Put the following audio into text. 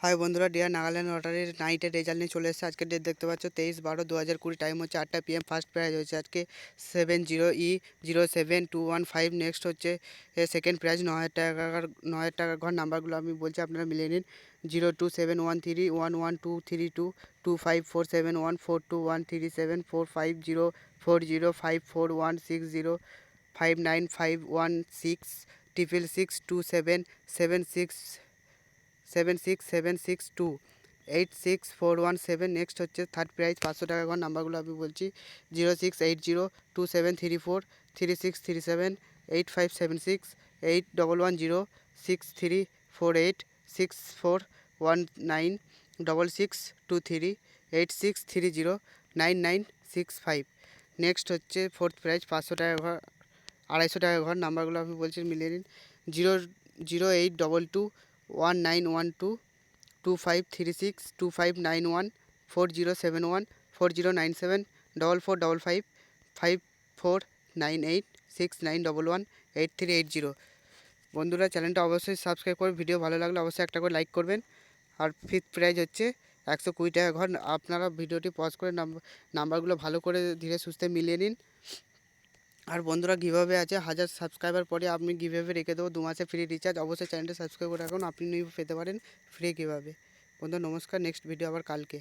High বন্ধুরা, deer Nagaland লটারির নাইটের result নিয়ে চলে এসেছে। আজকের ডেট দেখতে পাচ্ছ 23/12/2020। টাইম হচ্ছে 8টা PM। ফার্স্ট প্রাইজ হচ্ছে আজকে 70E07215। নেক্সট হচ্ছে সেকেন্ড প্রাইজ 9,000 টাকার ঘর। নাম্বারগুলো আমি বলছি, আপনারা মিলিয়ে নিন। 02713112232 25471421337450405416059516 666277676 86417। নেক্সট হচ্ছে থার্ড প্রাইজ 500 টাকা ঘর। নাম্বারগুলো আমি বলছি 0682734638567811066348632386309995। নেক্সট হচ্ছে ফোর্থ প্রাইজ 500 টাকা ঘর, 250 টাকা ঘর। নাম্বারগুলো আমি বলছি, মিলিয়ে নিন। 0082219122536259140714097554986911838। বন্ধুরা, চ্যানেলটা অবশ্যই সাবস্ক্রাইব করে ভিডিও ভালো লাগলে অবশ্যই একটা করে লাইক করবেন। আর ফিফথ প্রাইজ হচ্ছে 120 টাকা ঘর। আপনারা ভিডিওটি পজ করে নাম্বারগুলো ভালো করে ধীরে সুস্থে মিলিয়ে নিন। আর বন্ধুরা, গিভঅ্যাওয়ে আছে। 1000 সাবস্ক্রাইবার পরে আপনি গিভঅ্যাওয়ে রেখে দেবো 2 মাসে ফ্রি রিচার্জ। অবশ্যই চ্যানেলটা সাবস্ক্রাইব করে রাখুন, আপনি পেতে পারেন ফ্রি গিভঅ্যাওয়ে। বন্ধুরা নমস্কার, নেক্সট ভিডিও আবার কালকে।